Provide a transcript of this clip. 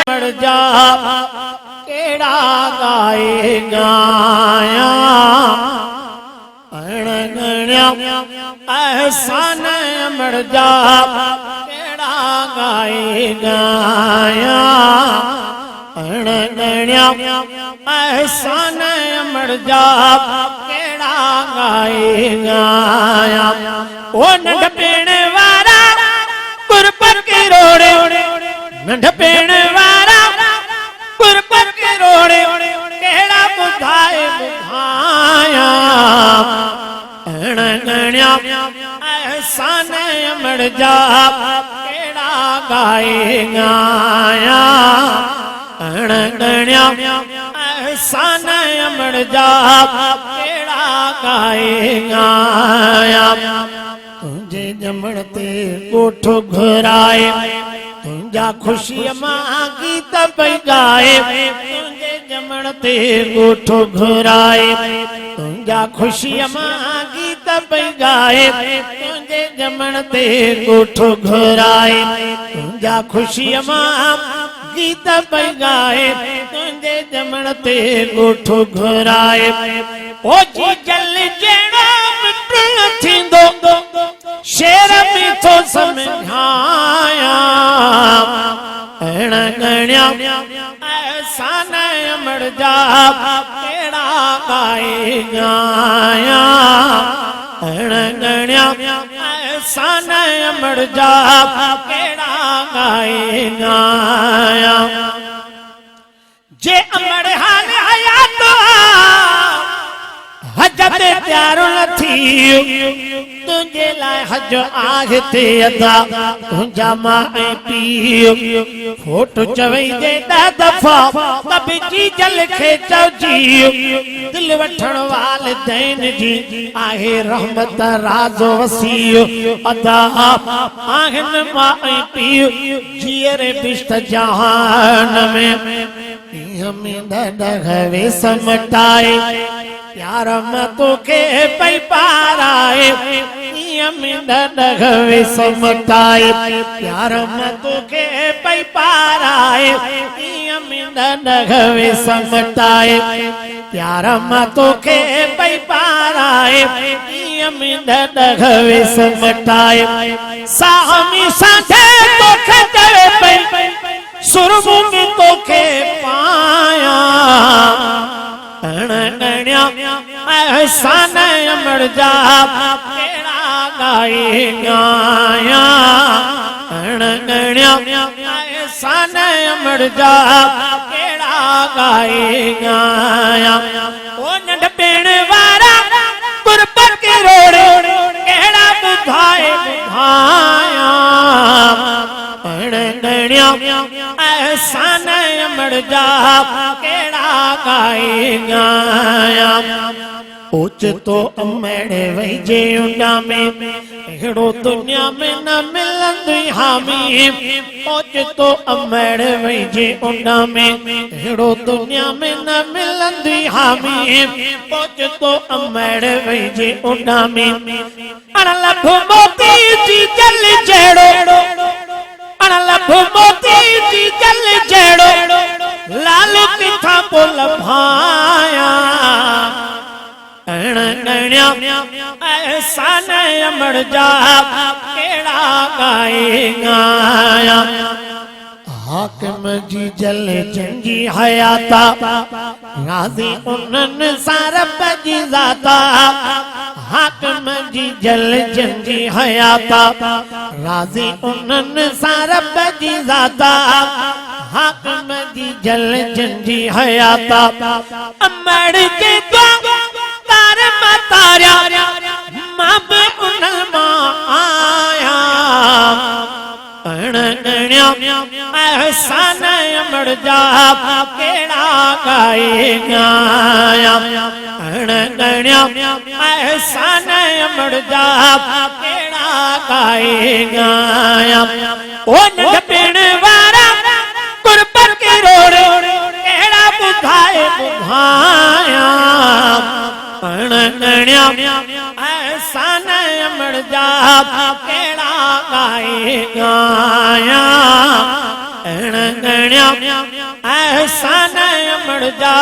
मर जा केड़ा गाए गाया एहसान मर जा केड़ा गाए गाया एहसान मर जा केड़ा गाए गाया ओ नंढ पेण वारा गुरबत के रोड़े नंढ पेण वारा गुरबत के रोड़े केड़ा बुधाए बुधाया एहसान मर जा केड़ा गाए गाया एहसान मर जा केड़ा गाए गाया तुझे जमण ते कोठ घुराए तुझा खुशी मां गीत पई गाए तुझे जमण ते कोठ घुराए तुझा खुशी मां गीत पई गाए तुझे जमण ते कोठ घुराए तुझा खुशी मां गीत पई गाए तुझे जमण ते कोठ घुराए ओ जी जल जेड़ा मिटण थींदो शेर में तो समझाया एहसान मर जा केड़ा गाए गाया एहसान मर जा केड़ा गाए गाया जे अमर हाल हयात हज ते प्यारो न थी तुझे लाए हज आज ते अदा तुझा मां ऐं पीउ फोटो चवई जे दा दफा तब जी जल खे चवजी दिल वठण वाल दैन जी आहे रहमत राज़ो वसीउ अदा आहिन मां ऐं पीउ जीअरे बिश्त जहान में हमें दगवे समटाए प्यार में तोखे पई पाराए में दगवे समटाए प्यार में तोखे पई पाराए में दगवे समटाए प्यार में तोखे पई पाराए में दगवे समटाए सामी साथे तोखे चवे पई सुरमु में तोखे पाया एहसान मर जा केड़ा गाए गाया एहसान मर जा केड़ा गाए गाया ओ नंढ पेण वारा गुरबत के रोड़े केड़ा बुधाए बुधाया एहसान मर जा केड़ा गाए गाया ओच तो अमड़ वही जे उना में एड़ो दुनिया में न मिलंदी हामी ओच तो अमड़ वही जे उना में एड़ो दुनिया में न मिलंदी हामी ओच तो अमड़ वही जे उना में अणलभ मोती जी जल जेड़ो अणलभ मोती जी जल जेड़ो लाल किथा पुल भाया एहसान मर जा केड़ा गाए गाया हाकिम जी जल जंगी हयाता राज़ी उन्हनि सां रब जी ज़ाता हाकिम जी जल जंगी हयाता राज़ी उन्हनि सां रब जी ज़ाता हाकिम जी जल जंगी हयाता अमड़ के तार मतारिया मां बि उन्हनि मां आया एहसान मर जा केड़ा गाए गाया एहसान मर जा केड़ा गाए गाया ओ नंढ पेण वारा गुरबत के रोड़े केड़ा बुधाए बुधाया एहसान मर जा केड़ा गाए गाया आया एहसान अमड़ जा